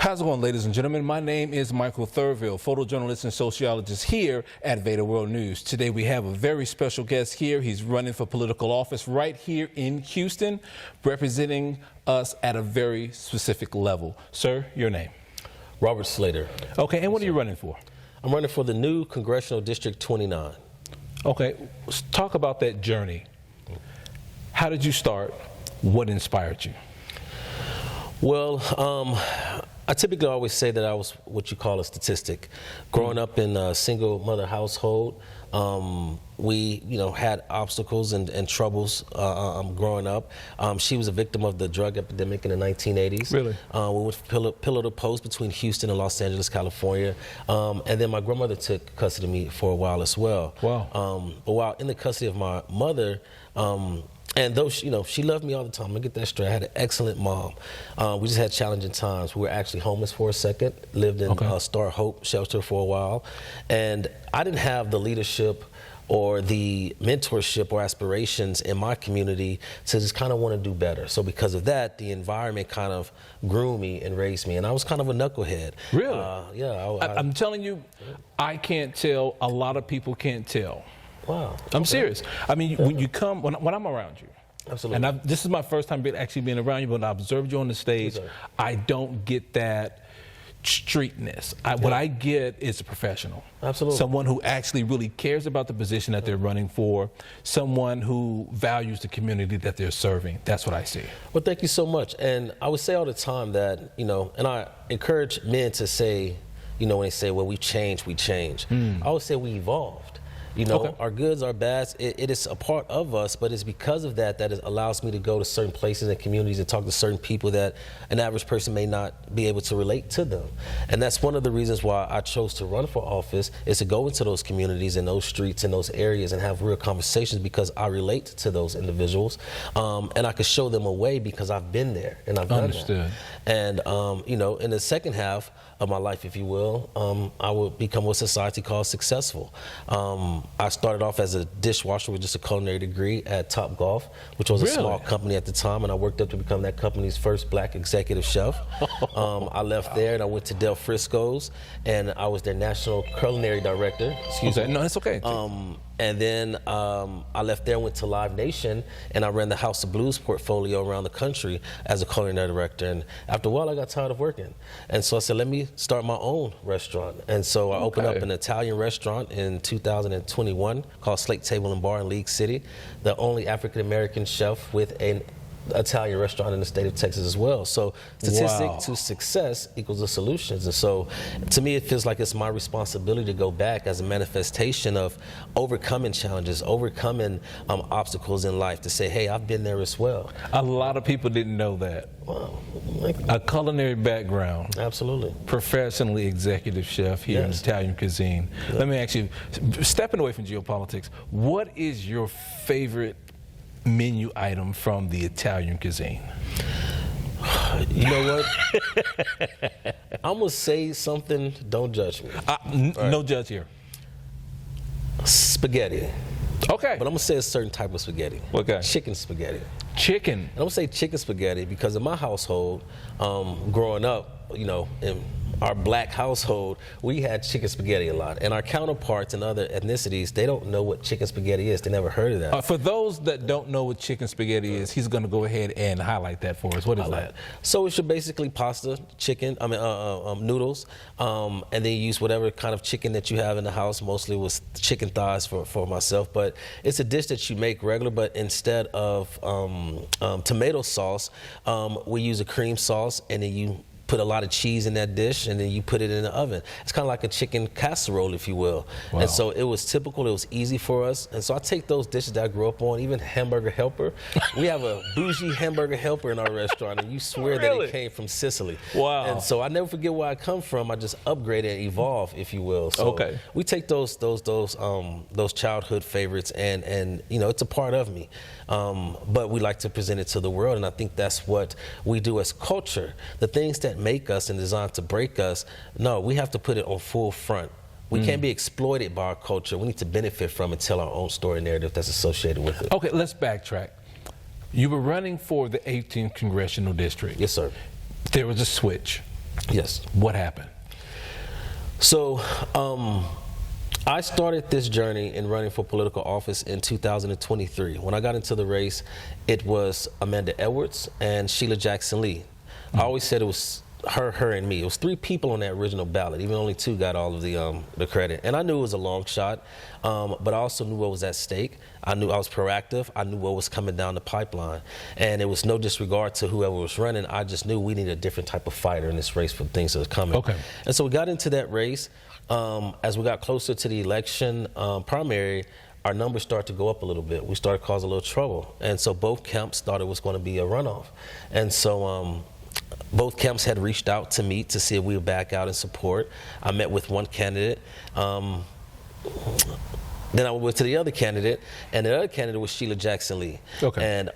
How's it going, ladies and gentlemen? My name is Michael Thurville, photojournalist and sociologist here at VEDA World News. Today we have a very special guest here. He's running for political office right here in Houston, representing us at a very specific level. Sir, your name? Robert Slater. Okay, and what are you running for? I'm running for the new Congressional District 29. Okay, let's talk about that journey. How did you start? What inspired you? Well, I typically always say that I was what you call a statistic. Growing up in a single mother household, we, had obstacles and troubles growing up. She was a victim of the drug epidemic in the 1980s. Really? We went pillar to post between Houston and Los Angeles, California. And then my grandmother took custody of me for a while as well. Wow. But while in the custody of my mother, and though she loved me all the time, I get that straight. I had an excellent mom. We just had challenging times. We were actually homeless for a second, lived in Star Hope shelter for a while, and I didn't have the leadership or the mentorship or aspirations in my community to just kind of want to do better. So because of that, the environment kind of grew me and raised me, and I was kind of a knucklehead. Really? Yeah. I'm telling you, I can't tell. A lot of people can't tell. Wow. I'm serious. I mean, when you come, when I'm around you, absolutely. And this is my first time actually being around you, but I observed you on the stage. Yes, I don't get that streetness. What I get is a professional. Absolutely. Someone who actually really cares about the position that they're running for, someone who values the community that they're serving. That's what I see. Well, thank you so much. And I would say all the time that, and I encourage men to say, when they say, well, we change. I always say we evolved. Our goods, our bads, it is a part of us, but it's because of that it allows me to go to certain places and communities and talk to certain people that an average person may not be able to relate to them. And that's one of the reasons why I chose to run for office, is to go into those communities and those streets and those areas and have real conversations, because I relate to those individuals, and I could show them a way because I've been there and I've done that. And, in the second half of my life, if you will, I will become what society calls successful. I started off as a dishwasher with just a culinary degree at Top Golf, which was a small company at the time, and I worked up to become that company's first black executive chef. I left there and I went to Del Frisco's, and I was their national culinary director. Excuse me. No, it's okay. And then I left there and went to Live Nation, and I ran the House of Blues portfolio around the country as a culinary director. And after a while, I got tired of working. And so I said, let me start my own restaurant. And so I opened up an Italian restaurant in 2021 called Slater Table and Bar in League City, the only African-American chef with an Italian restaurant in the state of Texas as well. So statistic to success equals the solutions. And so to me, it feels like it's my responsibility to go back as a manifestation of overcoming challenges, overcoming obstacles in life, to say, hey, I've been there as well. A lot of people didn't know that. Wow. A culinary background. Absolutely. Professionally executive chef here in Italian cuisine. Let me ask you, stepping away from geopolitics, what is your favorite menu item from the Italian cuisine? You know what? I'm gonna say something. Don't judge me. No judge here. Spaghetti. Okay. But I'm gonna say a certain type of spaghetti. What kind? Chicken spaghetti. Chicken. And I'm gonna say chicken spaghetti because in my household, growing up, in our black household, we had chicken spaghetti a lot. And our counterparts in other ethnicities, they don't know what chicken spaghetti is. They never heard of that. For those that don't know what chicken spaghetti is, he's going to go ahead and highlight that for us. What is that? So it's basically pasta, chicken, noodles, and then you use whatever kind of chicken that you have in the house. Mostly was chicken thighs for myself, but it's a dish that you make regular, but instead of tomato sauce, we use a cream sauce, and then you put a lot of cheese in that dish, and then you put it in the oven. It's kind of like a chicken casserole, if you will. Wow. And so it was typical, it was easy for us. And so I take those dishes that I grew up on, even hamburger helper. We have a bougie hamburger helper in our restaurant, and you swear that it came from Sicily. Wow. And so I never forget where I come from. I just upgrade and evolve, if you will. So we take those childhood favorites, and it's a part of me. But we like to present it to the world, and I think that's what we do as culture. The things that make us and designed to break us, no, we have to put it on full front. We can't be exploited by our culture. We need to benefit from it, tell our own story narrative that's associated with it. Okay, let's backtrack. You were running for the 18th Congressional District. Yes, sir. There was a switch. Yes. What happened? So I started this journey in running for political office in 2023. When I got into the race, it was Amanda Edwards and Sheila Jackson Lee. I always said it was her, and me. It was 3 people on that original ballot. Even only 2 got all of the credit. And I knew it was a long shot, but I also knew what was at stake. I knew I was proactive. I knew what was coming down the pipeline. And it was no disregard to whoever was running. I just knew we needed a different type of fighter in this race for things that was coming. Okay. And so we got into that race. As we got closer to the election primary, our numbers started to go up a little bit. We started causing a little trouble. And so both camps thought it was going to be a runoff. And so both camps had reached out to me to see if we would back out and support. I met with one candidate. Then I went to the other candidate, and the other candidate was Sheila Jackson Lee. Okay. And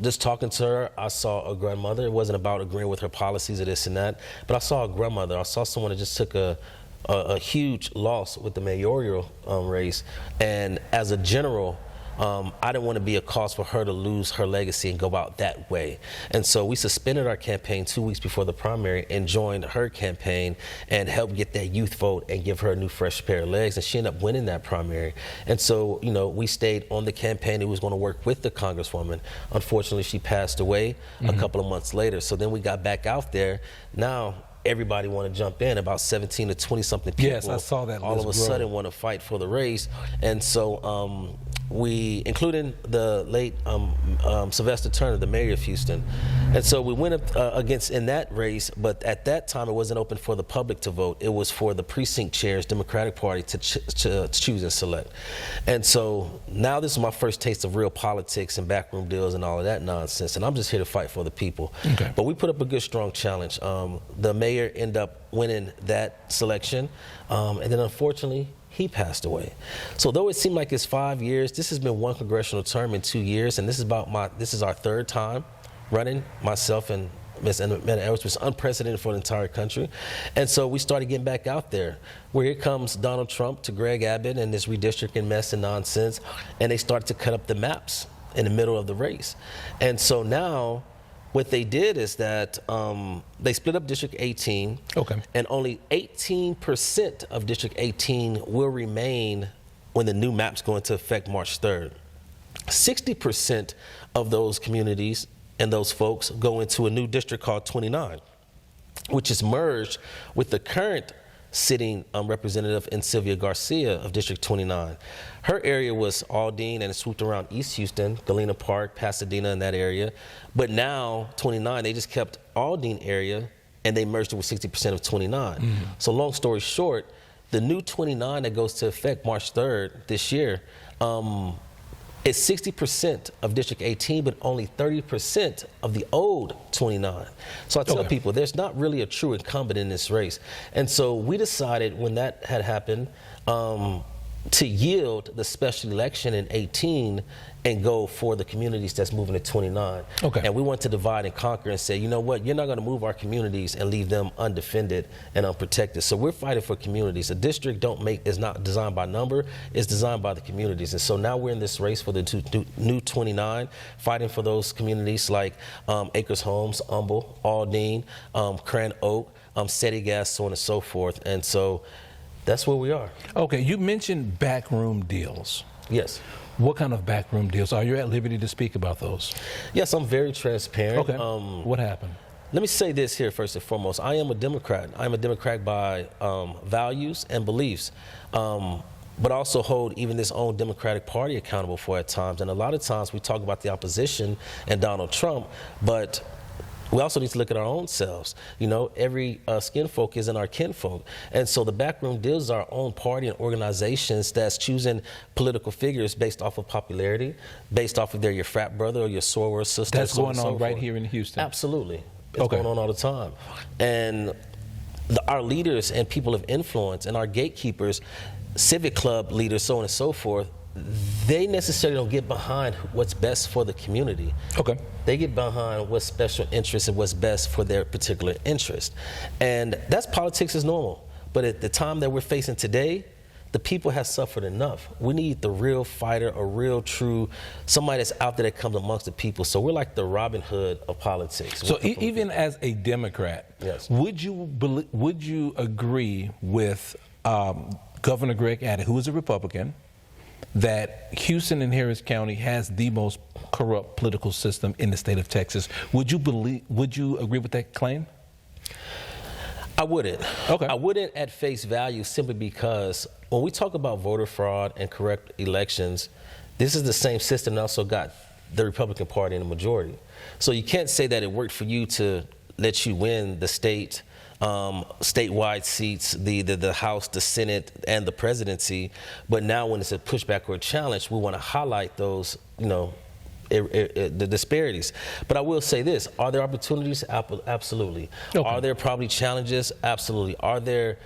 just talking to her, I saw a grandmother. It wasn't about agreeing with her policies or this and that, but I saw a grandmother. I saw someone that just took a huge loss with the mayoral race, and as a general, I didn't want to be a cause for her to lose her legacy and go out that way. And so we suspended our campaign 2 weeks before the primary and joined her campaign and helped get that youth vote and give her a new fresh pair of legs. And she ended up winning that primary. And so, you know, we stayed on the campaign. It was going to work with the Congresswoman. Unfortunately, she passed away a couple of months later. So then we got back out there. Now, everybody want to jump in, about 17 to 20 something people. Yes, I saw that. All of a sudden want to fight for the race. And so we, including the late Sylvester Turner, the mayor of Houston. And so we went up against in that race, but at that time it wasn't open for the public to vote. It was for the precinct chairs, Democratic Party, to choose and select. And so now this is my first taste of real politics and backroom deals and all of that nonsense. And I'm just here to fight for the people. Okay. But we put up a good, strong challenge. The mayor ended up winning that selection. And then unfortunately, he passed away. So though it seemed like it's 5 years, this has been one congressional term in 2 years, and this is our 3rd time running, myself and Ms. Amanda Edwards, was unprecedented for the entire country. And so we started getting back out there. Where here comes Donald Trump to Greg Abbott and this redistricting mess and nonsense, and they started to cut up the maps in the middle of the race. And so now, what they did is that they split up District 18, okay, and only 18% of District 18 will remain when the new maps go into effect March 3rd. 60% of those communities and those folks go into a new district called 29, which is merged with the current sitting representative in Sylvia Garcia of District 29. Her area was Aldine and it swooped around East Houston, Galena Park, Pasadena, in that area. But now 29, they just kept Aldine area and they merged it with 60% of 29. Mm-hmm. So long story short, the new 29 that goes to effect March 3rd this year, it's 60% of District 18, but only 30% of the old 29. So I tell people there's not really a true incumbent in this race. And so we decided when that had happened to yield the special election in 18 and go for the communities that's moving to 29. Okay. And we want to divide and conquer and say, you know what, you're not going to move our communities and leave them undefended and unprotected. So we're fighting for communities. A district is not designed by number, it's designed by the communities. And so now we're in this race for the new 29, fighting for those communities like Acres Homes, Humble, Aldine, Cran Oak, Seti Gas, so on and so forth. And so that's where we are. Okay, you mentioned backroom deals. Yes. What kind of backroom deals? Are you at liberty to speak about those? Yes, I'm very transparent. Okay. What happened? Let me say this here first and foremost. I am a Democrat. I'm a Democrat by values and beliefs, but also hold even this own Democratic Party accountable for at times. And a lot of times we talk about the opposition and Donald Trump, but we also need to look at our own selves. You know, every skin folk isn't our kinfolk. And so the backroom deals are our own party and organizations that's choosing political figures based off of popularity, based off of your frat brother or your soror sister. That's going on right here in Houston? Absolutely. It's going on all the time. And our leaders and people of influence and our gatekeepers, civic club leaders, so on and so forth, they necessarily don't get behind what's best for the community. Okay. They get behind what's special interest and what's best for their particular interest. And that's politics as normal. But at the time that we're facing today, the people have suffered enough. We need the real fighter, a real true, somebody that's out there that comes amongst the people. So we're like the Robin Hood of politics. So even as a Democrat, yes, would you agree with Governor Greg Abbott, who is a Republican, that Houston and Harris County has the most corrupt political system in the state of Texas? Would you agree with that claim? I wouldn't. Okay. I wouldn't at face value, simply because when we talk about voter fraud and corrupt elections, this is the same system that also got the Republican Party in the majority. So you can't say that it worked for you to let you win the statewide seats, the House, the Senate, and the presidency, but now when it's a pushback or a challenge, we want to highlight those, the disparities. But I will say this: are there opportunities? Absolutely. Okay. Are there probably challenges? Absolutely. Are there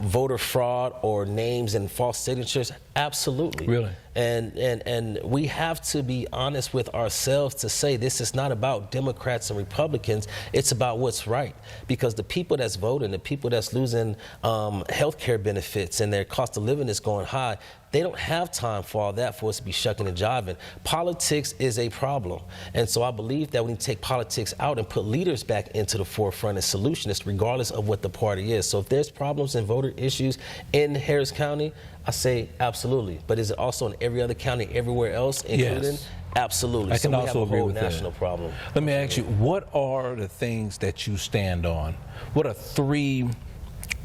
voter fraud or names and false signatures? Absolutely. Really? And we have to be honest with ourselves to say this is not about Democrats and Republicans. It's about what's right, because the people that's voting, the people that's losing health care benefits and their cost of living is going high, they don't have time for all that for us to be shucking and jiving. Politics is a problem. And so I believe that we need to take politics out and put leaders back into the forefront as solutionists, regardless of what the party is. So if there's problems and voter issues in Harris County, I say absolutely. But is it also in every other county, everywhere else, including? Yes. Absolutely. I can so we also have a agree whole with national that. problem. Let me ask you, what are the things that you stand on? What are 3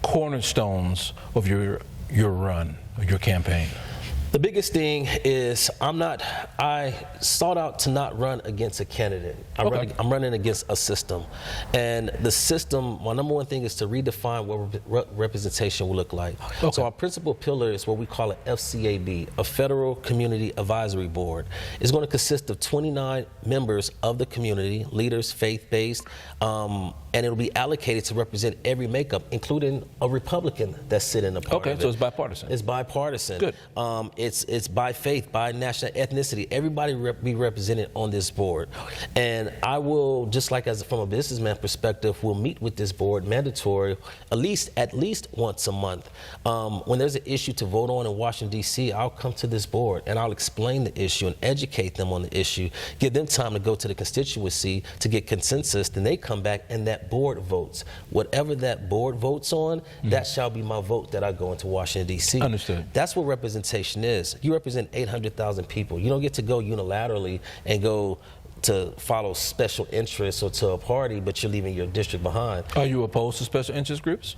cornerstones of your run, your campaign? The biggest thing is I sought out to not run against a candidate. I'm running against a system. And the system, my number one thing is to redefine what representation will look like. Okay. So our principal pillar is what we call an FCAB, a Federal Community Advisory Board. It's going to consist of 29 members of the community, leaders, faith-based, and it'll be allocated to represent every makeup, including a Republican that's sitting a part of it. Okay, so it's bipartisan. It's bipartisan. Good. It's by faith, by national ethnicity. Everybody be represented on this board. And I will, just like from a businessman perspective, will meet with this board mandatory at least once a month. When there's an issue to vote on in Washington, D.C., I'll come to this board and I'll explain the issue and educate them on the issue, give them time to go to the constituency to get consensus, then they come back and that board votes. Whatever that board votes on, that shall be my vote that I go into Washington, D.C. Understood. That's what representation is. You represent 800,000 people. You don't get to go unilaterally and go to follow special interests or to a party, but you're leaving your district behind. Are you opposed to special interest groups?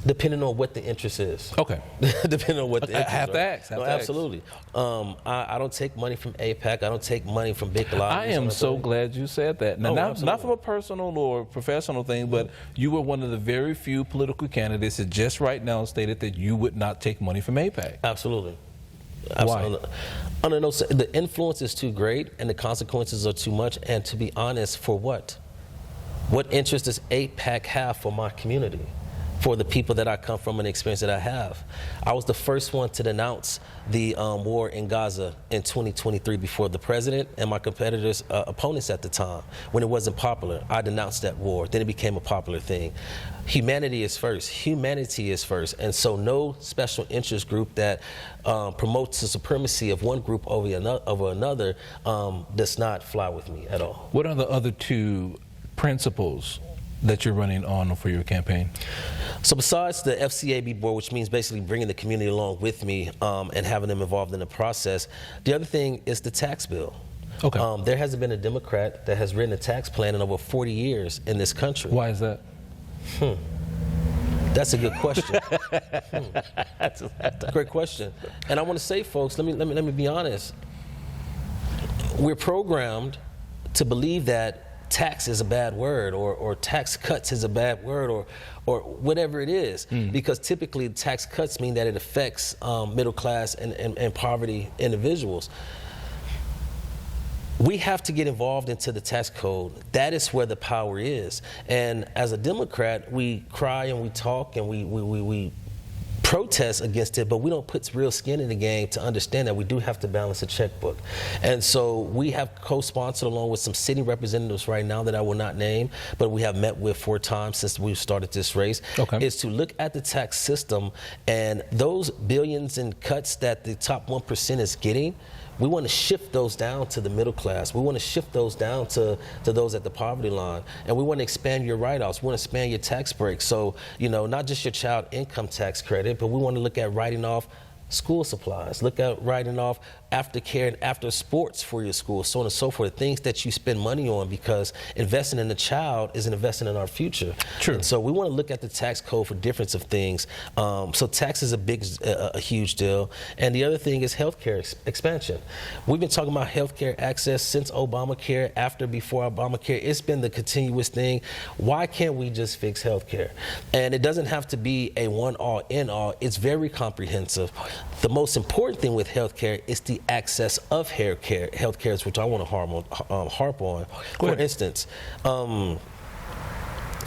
Depending on what the interest is. Okay. Depending on what the interest is. Have to ask. Absolutely. I don't take money from AIPAC. I don't take money from big lobbies. I am so glad you said that. Now, not from a personal or professional thing, but you were one of the very few political candidates that just right now stated that you would not take money from AIPAC. Absolutely. Why? The influence is too great and the consequences are too much. And to be honest, for what? What interest does AIPAC have for my community? For the people that I come from and the experience that I have. I was the first one to denounce the war in Gaza in 2023 before the president and my competitors' opponents at the time. When it wasn't popular, I denounced that war. Then it became a popular thing. Humanity is first. Humanity is first. And so no special interest group that promotes the supremacy of one group over another does not fly with me at all. What are the other 2 principles that you're running on for your campaign? So besides the FCAB board, which means basically bringing the community along with me and having them involved in the process, the other thing is the tax bill. Okay. There hasn't been a Democrat that has written a tax plan in over 40 years in this country. Why is that? That's a good question. That's a great question. And I want to say, folks, let me be honest. We're programmed to believe that tax is a bad word or tax cuts is a bad word or whatever it is, because typically tax cuts mean that it affects middle class and poverty individuals. We have to get involved into the tax code. That is where the power is. And as a Democrat, we cry and we talk and we protest against it, but we don't put real skin in the game to understand that we do have to balance a checkbook. And so we have co-sponsored along with some city representatives right now that I will not name, but we have met with 4 times since we started this race, is to look at the tax system and those billions in cuts that the top 1% is getting. We want to shift those down to the middle class. We want to shift those down to those at the poverty line. And we want to expand your write-offs. We want to expand your tax breaks. So, you know, not just your child income tax credit, but we want to look at writing off school supplies, look at writing off aftercare and after sports for your school, so on and so forth, things that you spend money on, because investing in the child is an investment in our future. True. And so we want to look at the tax code for difference of things. So tax is a huge deal. And the other thing is healthcare expansion. We've been talking about healthcare access since Obamacare, after, before Obamacare. It's been the continuous thing. Why can't we just fix healthcare? And it doesn't have to be a one-all, end-all. It's very comprehensive. The most important thing with healthcare is the access of healthcare, which I want to harp on. For instance, in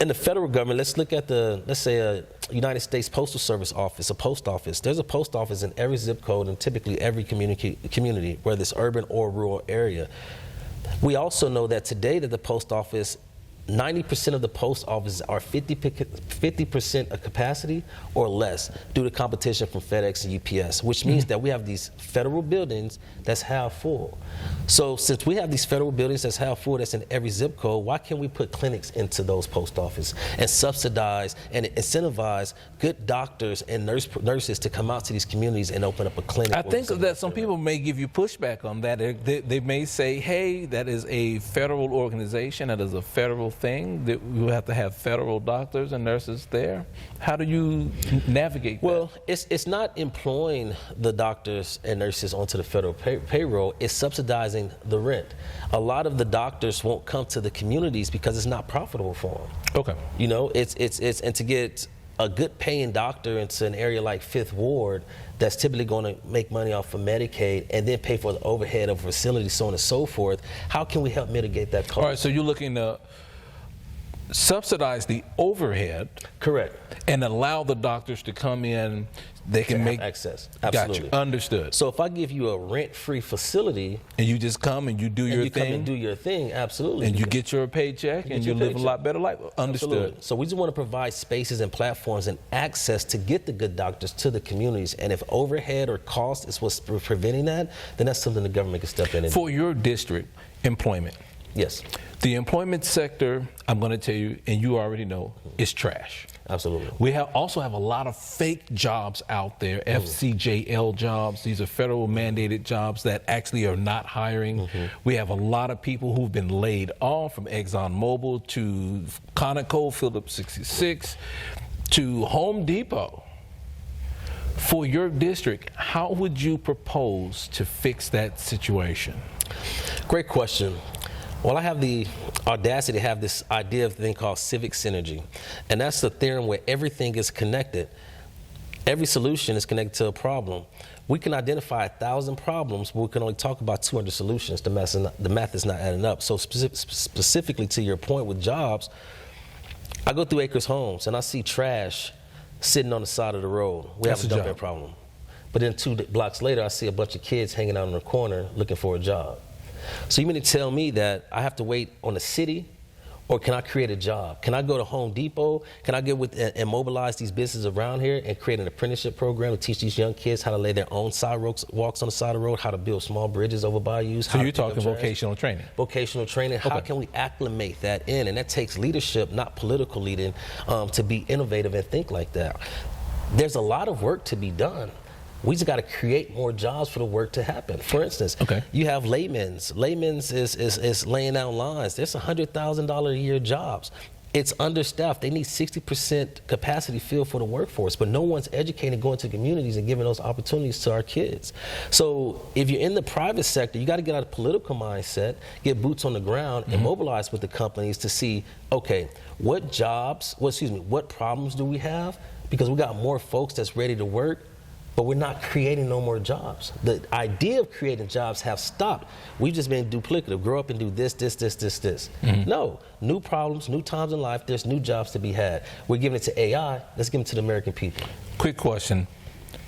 the federal government, let's look at let's say a United States Postal Service office, a post office. There's a post office in every zip code and typically every community, whether it's urban or rural area. We also know that today that the post office, 90% of the post offices are 50% of capacity or less due to competition from FedEx and UPS, which means that we have these federal buildings that's half full. So since we have these federal buildings that's half full, that's in every zip code, why can't we put clinics into those post offices and subsidize and incentivize good doctors and nurses to come out to these communities and open up a clinic? I think that some people may give you pushback on that. They may say, hey, that is a federal organization, that is a federal thing, that we have to have federal doctors and nurses there. How do you navigate that? Well, it's not employing the doctors and nurses onto the federal payroll, it's subsidizing the rent. A lot of the doctors won't come to the communities because it's not profitable for them. Okay. You know, it's and to get a good paying doctor into an area like Fifth Ward that's typically going to make money off of Medicaid and then pay for the overhead of facilities, so on and so forth, how can we help mitigate that cost? All right, so you're looking to subsidize the overhead. Correct. And allow the doctors to come in, they can make access. Absolutely. Got you. Understood. So if I give you a rent-free facility, and you just come and you do your thing, come and do your thing, absolutely, and you get your paycheck and you live a lot better life. Understood. Absolutely. So we just want to provide spaces and platforms and access to get the good doctors to the communities. And if overhead or cost is what's preventing that, then that's something the government can step in and for your district, employment. Yes. The employment sector, I'm going to tell you, and you already know, is trash. Absolutely. We also have a lot of fake jobs out there, FCJL jobs. These are federal mandated jobs that actually are not hiring. We have a lot of people who've been laid off, from ExxonMobil to Conoco, Phillips 66 to Home Depot. For your district, how would you propose to fix that situation? Great question. Well, I have the audacity to have this idea of a thing called civic synergy. And that's the theorem where everything is connected. Every solution is connected to a problem. We can identify 1,000 problems, but we can only talk about 200 solutions. The math is not adding up. So specifically to your point with jobs, I go through Acres Homes and I see trash sitting on the side of the road. We have a dumping problem. But then 2 blocks later, I see a bunch of kids hanging out in the corner looking for a job. So you mean to tell me that I have to wait on the city, or can I create a job? Can I go to Home Depot? Can I get with and mobilize these businesses around here and create an apprenticeship program to teach these young kids how to lay their own sidewalks on the side of the road, how to build small bridges over bayous? So you're talking vocational training? Vocational training. Okay. How can we acclimate that in? And that takes leadership, not political leading, to be innovative and think like that. There's a lot of work to be done. We just got to create more jobs for the work to happen. For instance, you have laymen's. Laymen's is laying out lines. There's $100,000 a year jobs. It's understaffed. They need 60% capacity filled for the workforce, but no one's educating, going to communities and giving those opportunities to our kids. So if you're in the private sector, you got to get out of the political mindset, get boots on the ground, and mobilize with the companies to see, okay, what problems do we have? Because we got more folks that's ready to work. but we're not creating no more jobs. The idea of creating jobs have stopped. We've just been duplicative. Grow up and do this. No, new problems, new times in life, there's new jobs to be had. We're giving it to AI, let's give it to the American people. Quick question.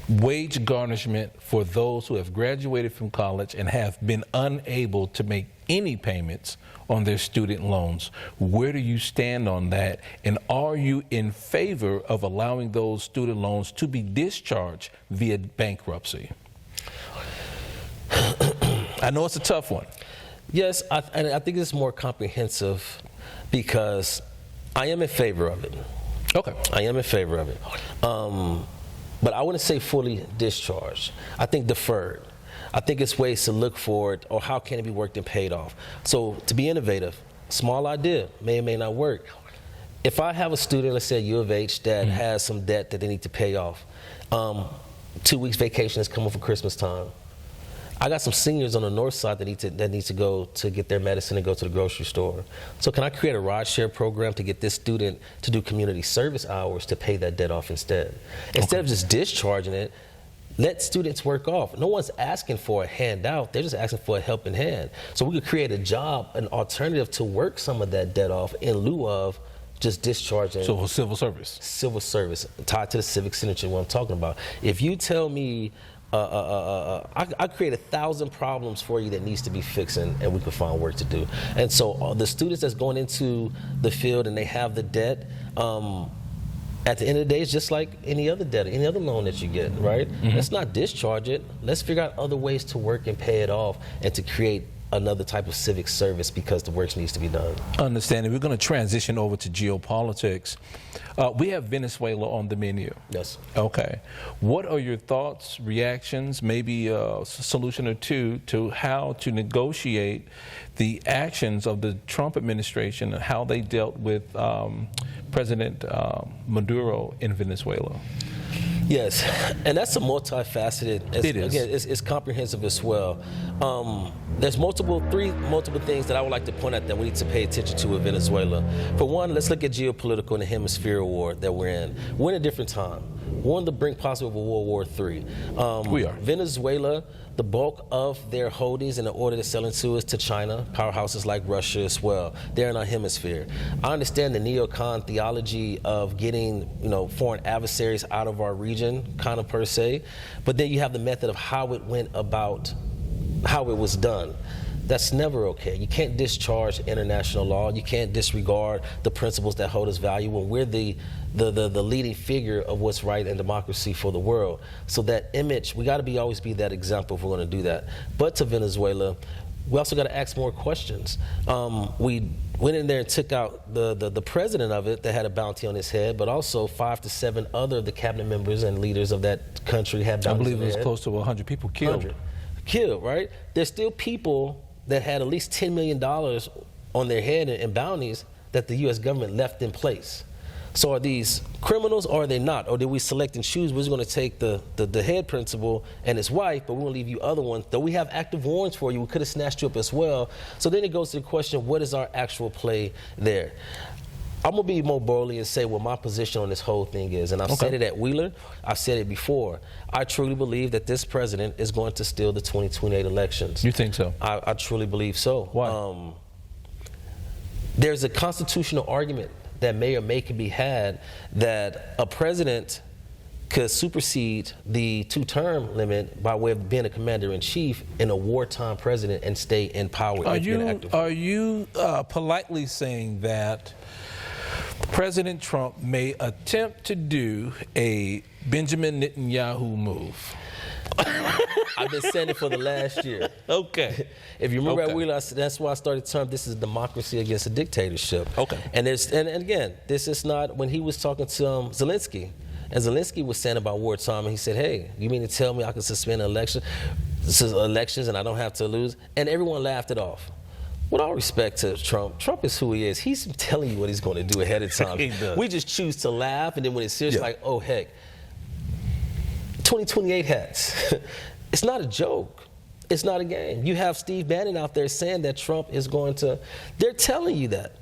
Wage garnishment for those who have graduated from college and have been unable to make any payments on their student loans. Where do you stand on that? And are you in favor of allowing those student loans to be discharged via bankruptcy? I know it's a tough one. Yes, I think it's more comprehensive because I am in favor of it. Okay. I am in favor of it. But I wouldn't say fully discharged. I think deferred. I think it's ways to look for it, or how can it be worked and paid off. So to be innovative, small idea, may or may not work. If I have a student, let's say at U of H, that has some debt that they need to pay off, 2 weeks vacation is coming for Christmas time. I got some seniors on the north side that need to go to get their medicine and go to the grocery store. So can I create a ride share program to get this student to do community service hours to pay that debt off instead? Instead of just discharging it, let students work off. No one's asking for a handout, they're just asking for a helping hand. So we could create a job, an alternative to work some of that debt off in lieu of just discharging. So civil service. Civil service, tied to the civic signature, what I'm talking about. If you tell me, I create 1,000 problems for you that needs to be fixed, and we can find work to do. And so the students that's going into the field and they have the debt, at the end of the day, it's just like any other debt, any other loan that you get, right? Let's not discharge it. Let's figure out other ways to work and pay it off and to create another type of civic service because the work needs to be done. Understanding. We're going to transition over to geopolitics. We have Venezuela on the menu. Yes. Okay. What are your thoughts, reactions, maybe a solution or two to how to negotiate the actions of the Trump administration and how they dealt with President Maduro in Venezuela? Yes, and that's a multifaceted. It is. Again, it's comprehensive as well. There's three multiple things that I would like to point out that we need to pay attention to with Venezuela. For one, let's look at geopolitical and the hemisphere war that we're in. We're in a different time. We're on the brink possibly of a World War III. We are. Venezuela, the bulk of their holdings and the order they're selling to is to China, powerhouses like Russia as well. They're in our hemisphere. I understand the neocon theology of getting, foreign adversaries out of our region, kind of per se, but then you have the method of how it went about, how it was done. That's never okay. You can't discharge international law. You can't disregard the principles that hold us value when we're the leading figure of what's right in democracy for the world. So that image, we got to always be that example if we're going to do that. But to Venezuela, we also got to ask more questions. We went in there and took out the president of it that had a bounty on his head, but also 5 to 7 other of the cabinet members and leaders of that country had bounties on their head. I believe it was close to 100 people killed. 100. Killed, right? There's still people that had at least $10 million on their head in bounties that the U.S. government left in place. So are these criminals or are they not? Or did we select and choose? We're just going to take the head principal and his wife, but we're going to leave you other ones. Though we have active warrants for you, we could have snatched you up as well. So then it goes to the question, what is our actual play there? I'm going to be more boldly and say what my position on this whole thing is. And I've said it at Wheeler. I've said it before. I truly believe that this president is going to steal the 2028 elections. You think so? I truly believe so. Why? There's a constitutional argument that may or may can be had that a president could supersede the 2-term limit by way of being a commander-in-chief in a wartime president and stay in power. Are you politely saying that President Trump may attempt to do a Benjamin Netanyahu move? I've been saying it for the last year. Okay. If you remember at Wheeler, that's why I started the term, this is democracy against a dictatorship. Okay. And again, this is not, when he was talking to Zelensky, and Zelensky was saying about wartime, and he said, hey, you mean to tell me I can suspend elections and I don't have to lose? And everyone laughed it off. With all respect to Trump, Trump is who he is. He's telling you what he's going to do ahead of time. He does. We just choose to laugh, and then when it's serious, like, oh, heck. 2028 hats. It's not a joke. It's not a game. You have Steve Bannon out there saying that Trump is going to, they're telling you that.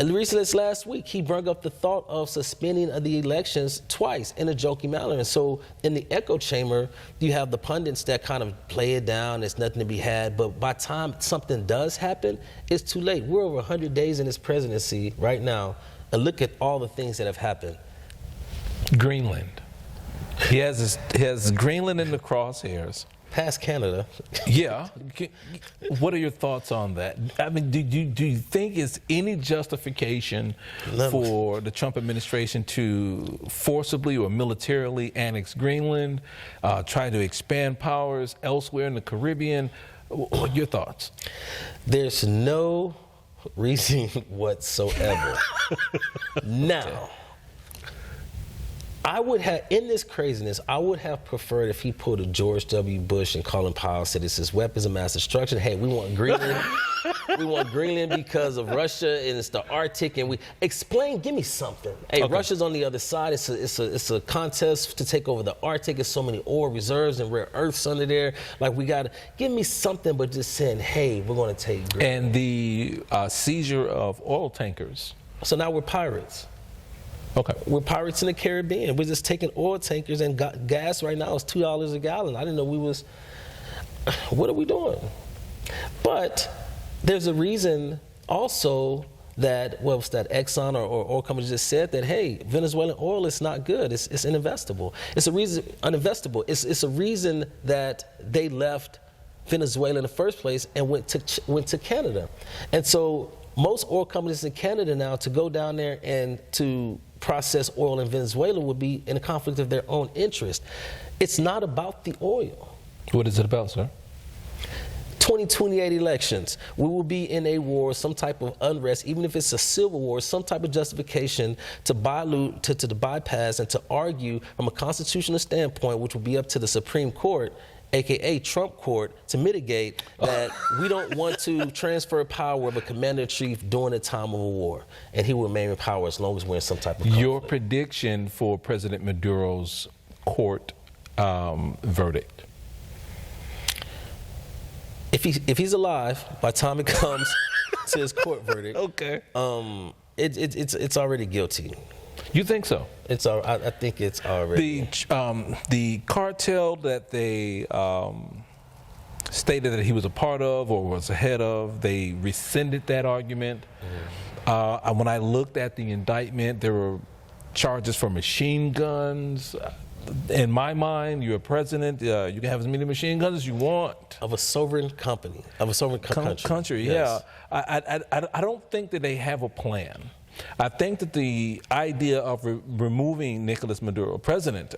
Recently, this last week, he brought up the thought of suspending the elections twice in a joking manner. And so in the echo chamber, you have the pundits that kind of play it down. There's nothing to be had. But by the time something does happen, it's too late. We're over 100 days in his presidency right now. And look at all the things that have happened. Greenland. He has Greenland in the crosshairs. Past Canada. Yeah. What are your thoughts on that? I mean, do you think it's any justification for the Trump administration to forcibly or militarily annex Greenland, try to expand powers elsewhere in the Caribbean? What are your thoughts? There's no reason whatsoever. Now, I would have, in this craziness, I would have preferred if he pulled a George W. Bush and Colin Powell, said this is weapons of mass destruction. Hey, we want Greenland. We want Greenland because of Russia and it's the Arctic. And we explain, give me something. Hey, okay. Russia's on the other side. It's a contest to take over the Arctic. There's so many oil reserves and rare earths under there. Like, we got to give me something, but just saying, hey, we're going to take Greenland. And the seizure of oil tankers. So now we're pirates. Okay. We're pirates in the Caribbean. We're just taking oil tankers, and gas right now is $2 a gallon. I didn't know we was, what are we doing? But there's a reason also that, what was that, Exxon or oil companies just said that, hey, Venezuelan oil is not good. It's uninvestable. It's a reason, uninvestable. It's a reason that they left Venezuela in the first place and went to Canada. And so most oil companies in Canada now, to go down there and to process oil in Venezuela would be in a conflict of their own interest. It's not about the oil. What is it about, sir? 2028 elections. We will be in a war, some type of unrest, even if it's a civil war, some type of justification to bypass and to argue from a constitutional standpoint, which will be up to the Supreme Court, AKA Trump court, to mitigate that we don't want to transfer power of a commander-in-chief during the time of a war. And he will remain in power as long as we're in some type of conflict. Your prediction for President Maduro's court verdict? If he's alive, by the time it comes to his court verdict, okay, it's already guilty. You think so? I think it's already. The cartel that they stated that he was a part of or was a head of, they rescinded that argument. Mm. When I looked at the indictment, there were charges for machine guns. In my mind, you're a president. You can have as many machine guns as you want. Of a sovereign company, of a sovereign country. Yes. Yeah. I don't think that they have a plan. I think that the idea of removing Nicolas Maduro, President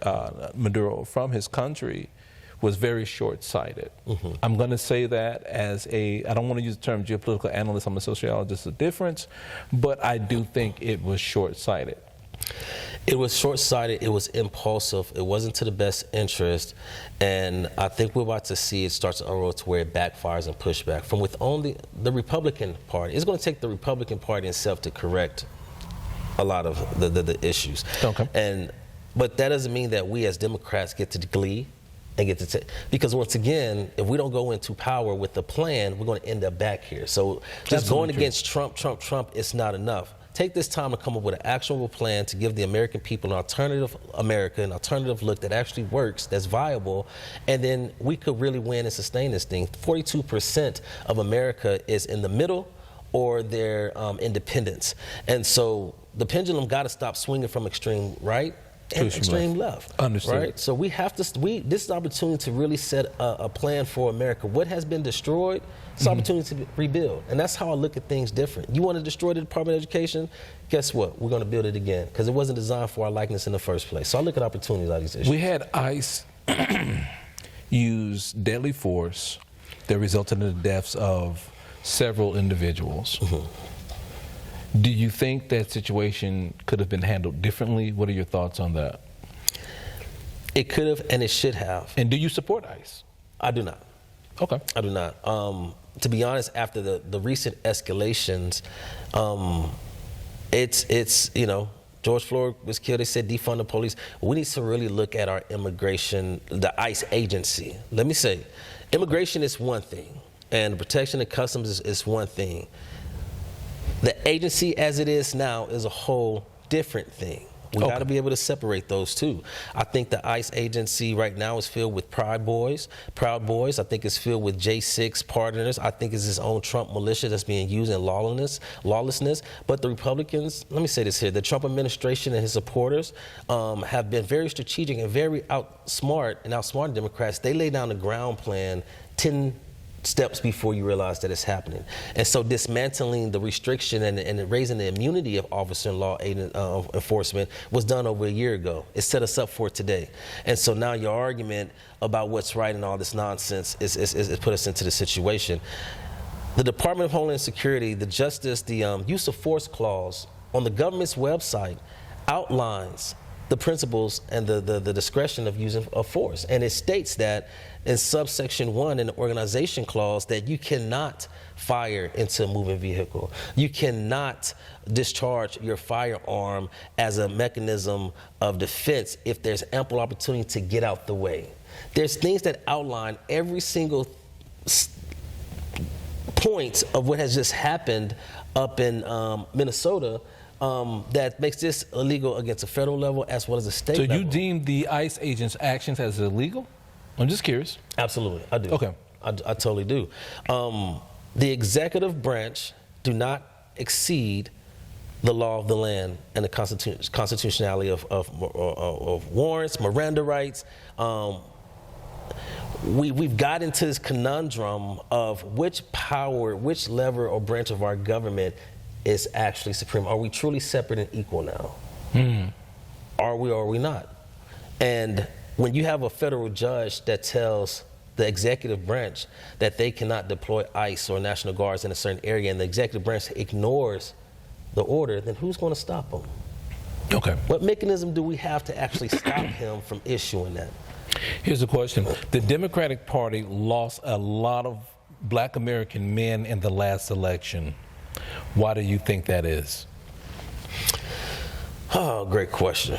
Maduro, from his country was very short-sighted. Mm-hmm. I'm going to say that as I don't want to use the term geopolitical analyst, I'm a sociologist, a difference, but I do think it was short-sighted. It was short-sighted, it was impulsive, it wasn't to the best interest, and I think we're about to see it start to unroll to where it backfires and pushback from with only the Republican Party. It's going to take the Republican Party itself to correct a lot of the issues. Okay. But that doesn't mean that we as Democrats get to glee and get to because once again, if we don't go into power with a plan, we're going to end up back here. So just going against Trump, it's not enough. Take this time to come up with an actionable plan to give the American people an alternative America, an alternative look that actually works, that's viable, and then we could really win and sustain this thing. 42% of America is in the middle or they're independents. And so the pendulum got to stop swinging from extreme right and extreme left. Understood. Right? So we have to, this is the opportunity to really set a plan for America. What has been destroyed, it's an opportunity to rebuild. And that's how I look at things different. You want to destroy the Department of Education? Guess what? We're going to build it again because it wasn't designed for our likeness in the first place. So I look at opportunities out of these issues. We had ICE use deadly force that resulted in the deaths of several individuals. Mm-hmm. Do you think that situation could have been handled differently? What are your thoughts on that? It could have and it should have. And do you support ICE? I do not. Okay. I do not. To be honest, after the recent escalations, it's George Floyd was killed. They said defund the police. We need to really look at our immigration, the ICE agency. Let me say, immigration is one thing, and protection and customs is one thing. The agency as it is now is a whole different thing. We got to be able to separate those two. I think the ICE agency right now is filled with Proud Boys. I think it's filled with J6 partners. I think it's his own Trump militia that's being used in lawlessness. But the Republicans, let me say this here, the Trump administration and his supporters have been very strategic and very outsmart Democrats. They lay down the ground plan 10 steps before you realize that it's happening. And so dismantling the restriction and raising the immunity of officer and law enforcement was done over a year ago. It set us up for today. And so now your argument about what's right and all this nonsense is put us into the situation. The Department of Homeland Security, the use of force clause on the government's website outlines the principles and the discretion of using of force. And it states that in subsection 1 in the organization clause that you cannot fire into a moving vehicle. You cannot discharge your firearm as a mechanism of defense if there's ample opportunity to get out the way. There's things that outline every single point of what has just happened up in Minnesota that makes this illegal against a federal level as well as a state level. So you deem the ICE agents' actions as illegal? I'm just curious. Absolutely, I do. Okay. I totally do. The executive branch do not exceed the law of the land and the constitutionality of warrants, Miranda rights. We've got into this conundrum of which lever or branch of our government is actually supreme. Are we truly separate and equal now? Are we or are we not? And when you have a federal judge that tells the executive branch that they cannot deploy ICE or National Guards in a certain area and the executive branch ignores the order, then who's going to stop them? Okay. What mechanism do we have to actually stop him from issuing that? Here's the question. The Democratic Party lost a lot of Black American men in the last election. Why do you think that is? Oh, great question.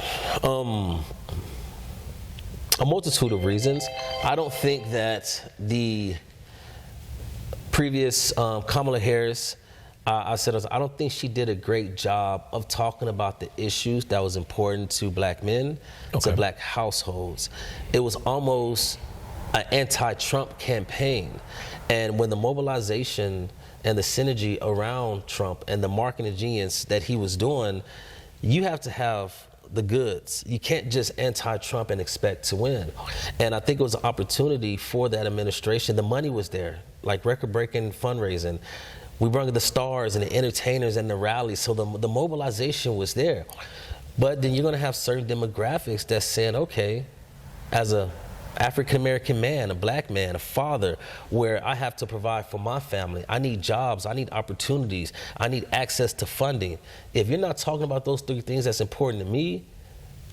A multitude of reasons. I don't think that the previous Kamala Harris, I don't think she did a great job of talking about the issues that was important to Black men, to Black households. It was almost an anti-Trump campaign. And when the mobilization and the synergy around Trump and the marketing genius that he was doing, you have to have the goods. You can't just anti-Trump and expect to win. And I think it was an opportunity for that administration. The money was there, like record-breaking fundraising. We brought the stars and the entertainers and the rallies, so the mobilization was there. But then you're going to have certain demographics that's saying, okay, as a African-American man, a Black man, a father, where I have to provide for my family. I need jobs, I need opportunities, I need access to funding. If you're not talking about those three things that's important to me,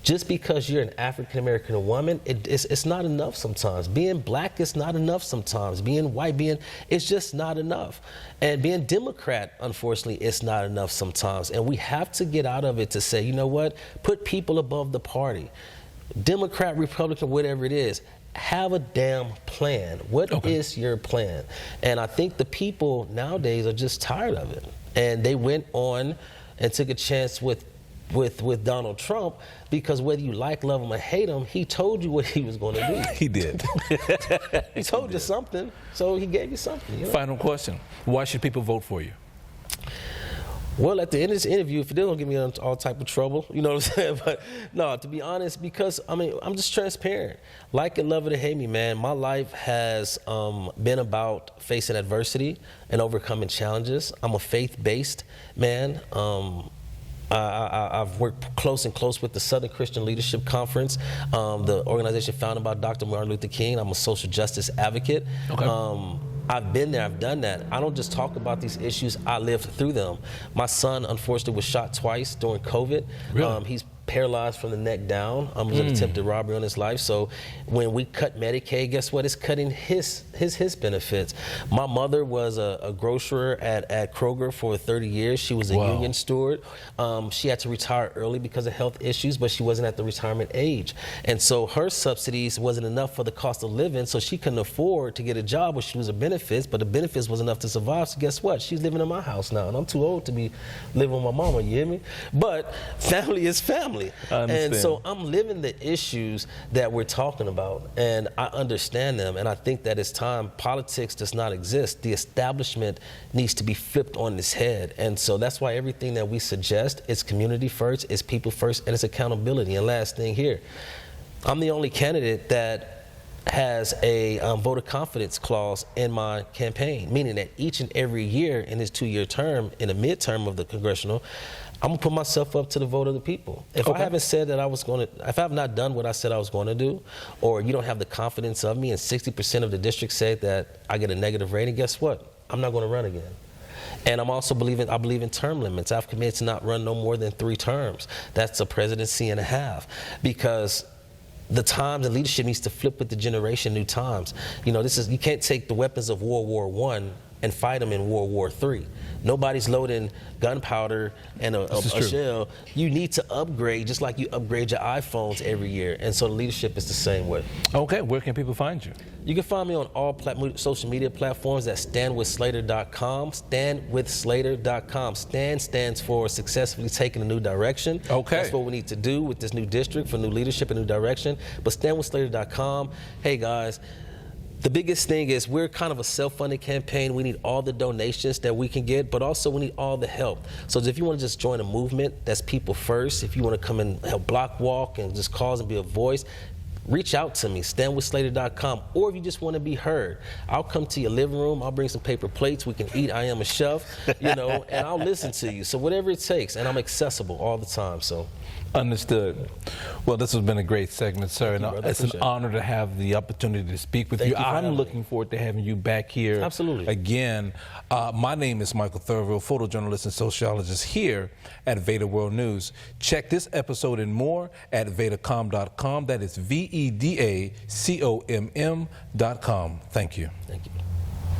just because you're an African-American woman, it's not enough sometimes. Being Black is not enough sometimes. Being white, it's just not enough. And being Democrat, unfortunately, it's not enough sometimes. And we have to get out of it to say, you know what, put people above the party. Democrat, Republican, whatever it is, have a damn plan. What is your plan? And I think the people nowadays are just tired of it. And they went on and took a chance with Donald Trump because whether you like, love him, or hate him, he told you what he was going to do. He did. He told you something, so he gave you something. You know? Final question. Why should people vote for you? Well, at the end of this interview, if it didn't get me in all type of trouble, you know what I'm saying? But no, to be honest, because, I'm just transparent. Like it, love it, or hate me, man, my life has been about facing adversity and overcoming challenges. I'm a faith-based man. I've worked close with the Southern Christian Leadership Conference, the organization founded by Dr. Martin Luther King. I'm a social justice advocate. I've been there, I've done that. I don't just talk about these issues, I lived through them. My son, unfortunately, was shot twice during COVID. Really? He's paralyzed from the neck down. It was an attempted robbery on his life. So when we cut Medicaid, guess what? It's cutting his benefits. My mother was a grocer at Kroger for 30 years. She was a union steward. She had to retire early because of health issues, but she wasn't at the retirement age. And so her subsidies wasn't enough for the cost of living, so she couldn't afford to get a job where she was a benefits, but the benefits was enough to survive. So guess what? She's living in my house now, and I'm too old to be living with my mama, you hear me? But family is family. And so I'm living the issues that we're talking about, and I understand them, and I think that it's time. Politics does not exist. The establishment needs to be flipped on its head, and so that's why everything that we suggest is community first, is people first, and it's accountability. And last thing here, I'm the only candidate that has a voter confidence clause in my campaign, meaning that each and every year in his 2-year term, in the midterm of the Congressional, I'm gonna put myself up to the vote of the people. If I haven't said that I was gonna, if I have not done what I said I was gonna do, or you don't have the confidence of me, and 60% of the districts say that I get a negative rating, guess what? I'm not gonna run again. And I'm also I believe in term limits. I've committed to not run no more than 3 terms. That's a presidency and a half, because the times and leadership needs to flip with the generation, new times. You know, you can't take the weapons of World War I and fight them in World War III. Nobody's loading gunpowder and a shell. You need to upgrade, just like you upgrade your iPhones every year. And so the leadership is the same way. Okay, where can people find you? You can find me on all social media platforms at standwithslater.com, standwithslater.com. STAND stands for successfully taking a new direction. Okay. That's what we need to do with this new district, for new leadership and new direction. But standwithslater.com. Hey guys, the biggest thing is we're kind of a self-funded campaign. We need all the donations that we can get, but also we need all the help. So if you want to just join a movement that's people first, if you want to come and help block walk and just cause and be a voice, reach out to me, standwithslater.com. Or if you just want to be heard, I'll come to your living room, I'll bring some paper plates, we can eat, I am a chef, you know, and I'll listen to you. So whatever it takes, and I'm accessible all the time, so. Understood. Well, this has been a great segment, sir, and it's an honor to have the opportunity to speak with you. I'm looking forward to having you back here. Absolutely. Again. My name is Michael Thurville, photojournalist and sociologist here at VEDA World News. Check this episode and more at vedacom.com. That is VEDACOMM.com. Thank you. Thank you.